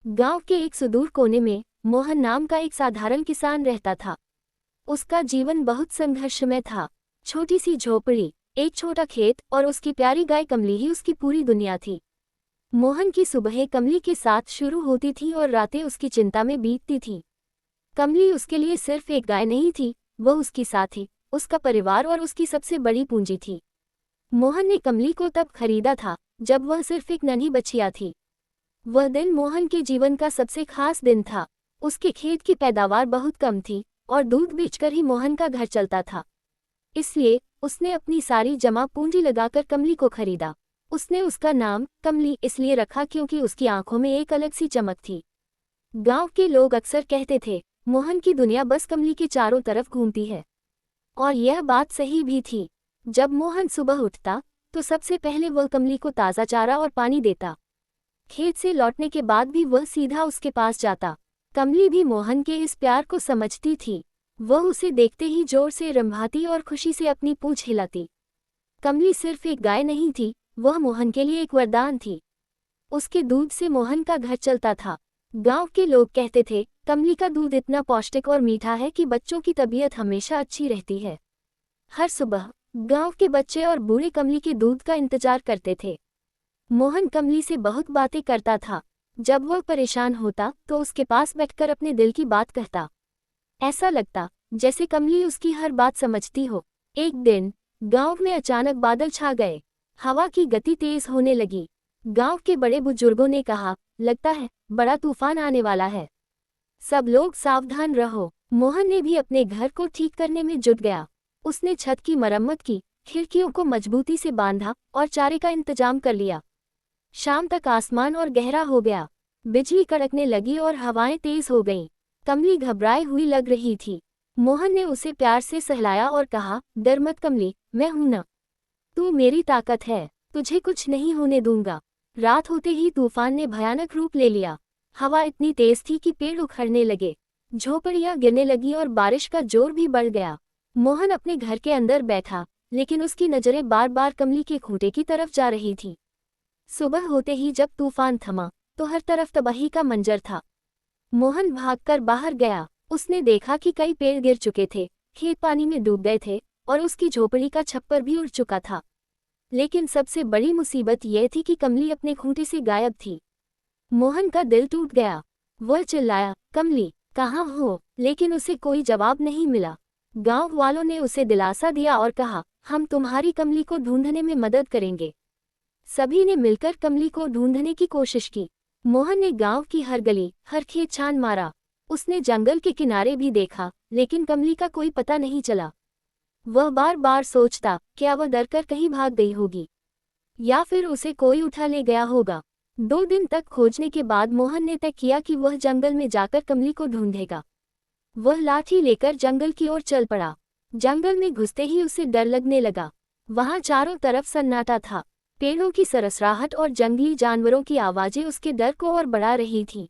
गांव के एक सुदूर कोने में मोहन नाम का एक साधारण किसान रहता था। उसका जीवन बहुत संघर्षमय था। छोटी सी झोपड़ी, एक छोटा खेत और उसकी प्यारी गाय कमली ही उसकी पूरी दुनिया थी। मोहन की सुबहें कमली के साथ शुरू होती थीं और रातें उसकी चिंता में बीतती थीं। कमली उसके लिए सिर्फ एक गाय नहीं थी, वह उसकी साथी, उसका परिवार और उसकी सबसे बड़ी पूंजी थी। मोहन ने कमली को तब खरीदा था जब वह सिर्फ एक नन्ही बच्चिया थी। वह दिन मोहन के जीवन का सबसे खास दिन था। उसके खेत की पैदावार बहुत कम थी और दूध बेचकर ही मोहन का घर चलता था। इसलिए उसने अपनी सारी जमा पूंजी लगाकर कमली को खरीदा। उसने उसका नाम कमली इसलिए रखा क्योंकि उसकी आंखों में एक अलग सी चमक थी। गांव के लोग अक्सर कहते थे, मोहन की दुनिया बस कमली के चारों तरफ घूमती है। और यह बात सही भी थी। जब मोहन सुबह उठता तो सबसे पहले वह कमली को ताज़ा चारा और पानी देता। खेत से लौटने के बाद भी वह सीधा उसके पास जाता। कमली भी मोहन के इस प्यार को समझती थी। वह उसे देखते ही जोर से रंभाती और खुशी से अपनी पूंछ हिलाती। कमली सिर्फ एक गाय नहीं थी, वह मोहन के लिए एक वरदान थी। उसके दूध से मोहन का घर चलता था। गांव के लोग कहते थे, कमली का दूध इतना पौष्टिक और मीठा है कि बच्चों की तबीयत हमेशा अच्छी रहती है। हर सुबह गांव के बच्चे और बूढ़े कमली के दूध का इंतजार करते थे। मोहन कमली से बहुत बातें करता था। जब वह परेशान होता तो उसके पास बैठकर अपने दिल की बात कहता। ऐसा लगता जैसे कमली उसकी हर बात समझती हो। एक दिन गांव में अचानक बादल छा गए। हवा की गति तेज होने लगी। गांव के बड़े बुजुर्गों ने कहा, लगता है बड़ा तूफान आने वाला है। सब लोग सावधान रहो। मोहन ने भी अपने घर को ठीक करने में जुट गया। उसने छत की मरम्मत की, खिड़कियों को मजबूती से बांधा और चारे का इंतजाम कर लिया। शाम तक आसमान और गहरा हो गया। बिजली कड़कने लगी और हवाएं तेज हो गईं। कमली घबराई हुई लग रही थी। मोहन ने उसे प्यार से सहलाया और कहा, डर मत कमली, मैं हूं ना। तू मेरी ताकत है, तुझे कुछ नहीं होने दूंगा। रात होते ही तूफान ने भयानक रूप ले लिया। हवा इतनी तेज थी कि पेड़ उखड़ने लगे, झोपड़ियां गिरने लगी और बारिश का जोर भी बढ़ गया। मोहन अपने घर के अंदर बैठा, लेकिन उसकी नजरें बार बार कमली के खूंटे की तरफ जा रही थीं। सुबह होते ही जब तूफान थमा तो हर तरफ तबाही का मंजर था। मोहन भागकर बाहर गया। उसने देखा कि कई पेड़ गिर चुके थे, खेत पानी में डूब गए थे और उसकी झोपड़ी का छप्पर भी उड़ चुका था। लेकिन सबसे बड़ी मुसीबत यह थी कि कमली अपने खूंटे से गायब थी। मोहन का दिल टूट गया। वह चिल्लाया, कमली कहाँ हो? लेकिन उसे कोई जवाब नहीं मिला। गांव वालों ने उसे दिलासा दिया और कहा, हम तुम्हारी कमली को ढूंढने में मदद करेंगे। सभी ने मिलकर कमली को ढूंढने की कोशिश की। मोहन ने गांव की हर गली, हर खेत छान मारा। उसने जंगल के किनारे भी देखा, लेकिन कमली का कोई पता नहीं चला। वह बार बार सोचता, क्या वह डरकर कहीं भाग गई होगी या फिर उसे कोई उठा ले गया होगा। 2 दिन तक खोजने के बाद मोहन ने तय किया कि वह जंगल में जाकर कमली को ढूंढेगा। वह लाठी लेकर जंगल की ओर चल पड़ा। जंगल में घुसते ही उसे डर लगने लगा। वहां चारों तरफ सन्नाटा था। पेड़ों की सरसराहट और जंगली जानवरों की आवाजें उसके डर को और बढ़ा रही थीं।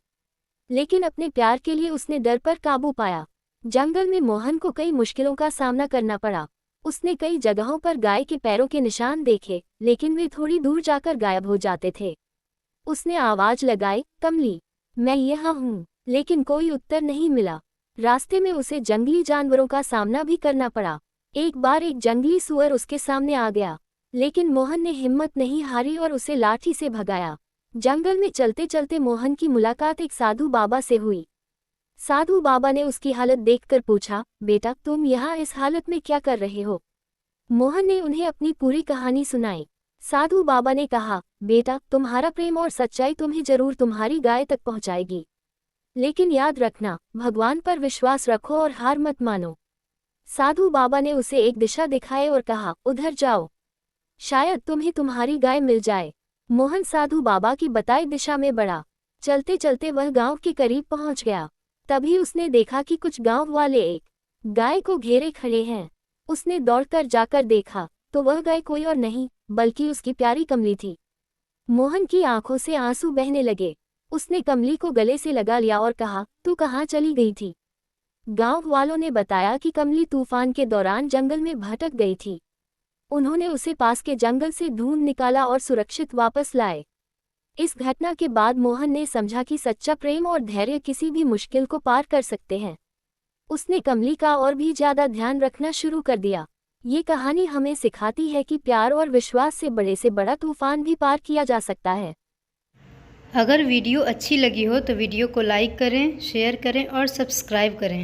लेकिन अपने प्यार के लिए उसने डर पर काबू पाया। जंगल में मोहन को कई मुश्किलों का सामना करना पड़ा। उसने कई जगहों पर गाय के पैरों के निशान देखे, लेकिन वे थोड़ी दूर जाकर गायब हो जाते थे। उसने आवाज लगाई, कमली मैं यहाँ हूँ, लेकिन कोई उत्तर नहीं मिला। रास्ते में उसे जंगली जानवरों का सामना भी करना पड़ा। एक बार एक जंगली सूअर उसके सामने आ गया, लेकिन मोहन ने हिम्मत नहीं हारी और उसे लाठी से भगाया। जंगल में चलते चलते मोहन की मुलाकात एक साधु बाबा से हुई। साधु बाबा ने उसकी हालत देखकर पूछा, बेटा तुम यहाँ इस हालत में क्या कर रहे हो? मोहन ने उन्हें अपनी पूरी कहानी सुनाई। साधु बाबा ने कहा, बेटा तुम्हारा प्रेम और सच्चाई तुम्हें जरूर तुम्हारी गाय तक पहुँचाएगी। लेकिन याद रखना, भगवान पर विश्वास रखो और हार मत मानो। साधु बाबा ने उसे एक दिशा दिखाई और कहा, उधर जाओ, शायद तुम्हें तुम्हारी गाय मिल जाए। मोहन साधु बाबा की बताई दिशा में बढ़ा। चलते चलते वह गांव के करीब पहुंच गया। तभी उसने देखा कि कुछ गांव वाले एक गाय को घेरे खड़े हैं। उसने दौड़कर जाकर देखा तो वह गाय कोई और नहीं बल्कि उसकी प्यारी कमली थी। मोहन की आंखों से आंसू बहने लगे। उसने कमली को गले से लगा लिया और कहा, तू कहाँ चली गई थी? गांव वालों ने बताया कि कमली तूफान के दौरान जंगल में भटक गई थी। उन्होंने उसे पास के जंगल से ढूंढ निकाला और सुरक्षित वापस लाए। इस घटना के बाद मोहन ने समझा कि सच्चा प्रेम और धैर्य किसी भी मुश्किल को पार कर सकते हैं। उसने कमली का और भी ज्यादा ध्यान रखना शुरू कर दिया। ये कहानी हमें सिखाती है कि प्यार और विश्वास से बड़ा तूफान भी पार किया जा सकता है। अगर वीडियो अच्छी लगी हो तो वीडियो को लाइक करें, शेयर करें और सब्सक्राइब करें।